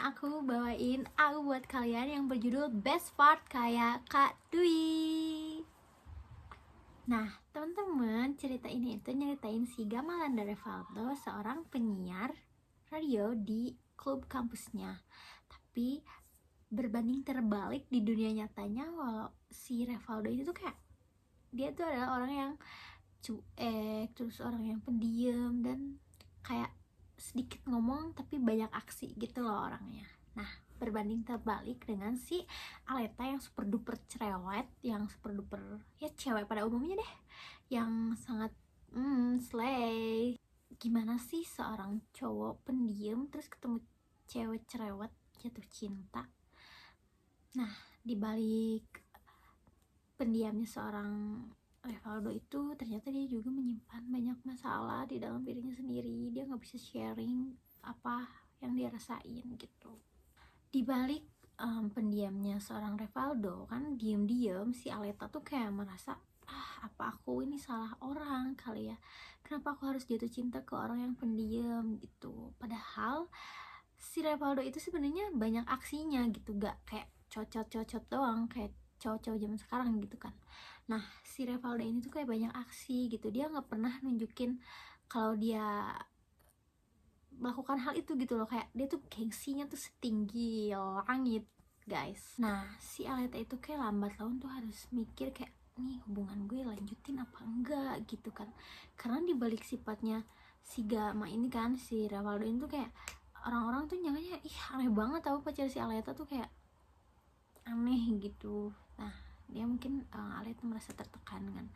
aku bawain buat kalian yang berjudul Best Part kayak Kak Dwi. Nah, teman-teman, cerita ini itu nyeritain si Gamalanda Revaldo, seorang penyiar radio di klub kampusnya. Tapi berbanding terbalik di dunia nyatanya, walau si Revaldo itu tuh kayak dia tuh adalah orang yang cuek, terus orang yang pendiam dan kayak sedikit ngomong tapi banyak aksi gitu loh orangnya. Nah, berbanding terbalik dengan si Aleta yang super duper cerewet, yang super duper ya cewek pada umumnya deh, yang sangat slay. Gimana sih seorang cowok pendiam terus ketemu cewek cerewet jatuh cinta? Nah, dibalik pendiamnya seorang Revaldo itu ternyata dia juga menyimpan banyak masalah di dalam dirinya sendiri. Dia nggak bisa sharing apa yang dia rasain gitu. Di balik pendiamnya seorang Revaldo, kan diem-diem si Aleta tuh kayak merasa, apa aku ini salah orang kali ya, kenapa aku harus jatuh cinta ke orang yang pendiam gitu. Padahal si Revaldo itu sebenarnya banyak aksinya gitu, gak kayak cocot-cocot doang kayak cowok-cowok zaman sekarang gitu kan. Nah, si Revaldo ini tuh kayak banyak aksi gitu. Dia nggak pernah nunjukin kalau dia melakukan hal itu gitu loh. Kayak dia tuh gengsinya tuh setinggi langit, guys. Nah, si Aleta itu kayak lambat laun tuh harus mikir kayak, nih hubungan gue lanjutin apa enggak gitu kan. Karena dibalik sifatnya si Gama ini kan, si Revaldo ini tuh kayak orang-orang tuh nyangkanya, ih aneh banget tau pacar si Aleta tuh kayak aneh gitu. Nah, dia mungkin Aleta merasa tertekan dengan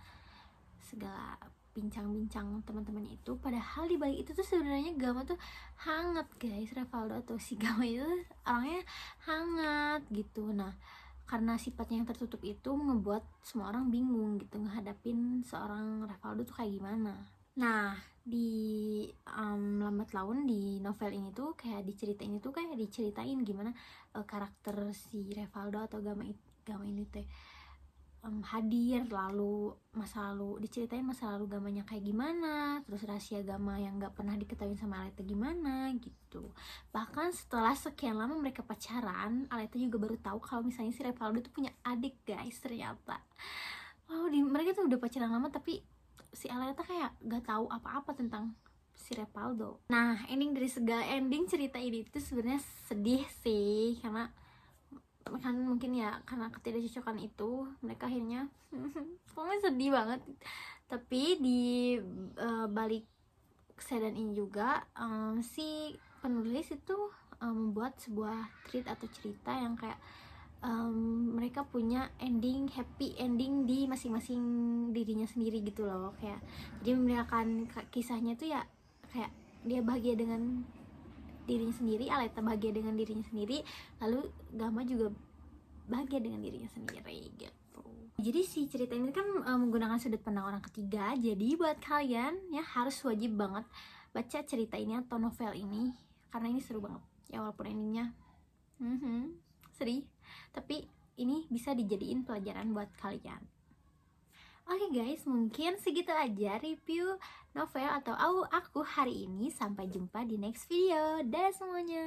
segala bincang-bincang teman-temannya itu. Padahal di balik itu tuh sebenarnya Gama tuh hangat, guys. Revaldo atau si Gama itu orangnya hangat gitu. Nah, karena sifatnya yang tertutup itu ngebuat semua orang bingung gitu ngehadapin seorang Revaldo tuh kayak gimana. Nah, di lambat laun di novel ini tuh kayak diceritain gimana karakter si Revaldo atau Gama ini teh hadir, lalu diceritain masa lalu Gamanya kayak gimana, terus rahasia Gama yang nggak pernah diketahui sama Aleta gimana gitu. Bahkan setelah sekian lama mereka pacaran, Aleta juga baru tahu kalau misalnya si Revaldo tuh punya adik, guys. Ternyata mereka tuh udah pacaran lama tapi si Aleta kayak nggak tahu apa-apa tentang si Revaldo. Nah, ending dari segala ending cerita ini tuh sebenarnya sedih sih, karena kan mungkin ya karena ketidakcocokan itu mereka akhirnya pokoknya sedih banget. Tapi di balik kesedihan ini juga si penulis itu membuat sebuah tweet atau cerita yang kayak mereka punya happy ending di masing-masing dirinya sendiri gitu loh. Kayak jadi memeriahkan kisahnya tuh ya kayak dia bahagia dengan dirinya sendiri, Aleta bahagia dengan dirinya sendiri, lalu Gama juga bahagia dengan dirinya sendiri gitu. Jadi si cerita ini kan menggunakan sudut pandang orang ketiga. Jadi buat kalian ya harus wajib banget baca cerita ini atau novel ini karena ini seru banget ya, walaupun endingnya sedih, tapi ini bisa dijadiin pelajaran buat kalian. Oke guys, mungkin segitu aja review novel atau aku hari ini. Sampai jumpa di next video. Dadah semuanya.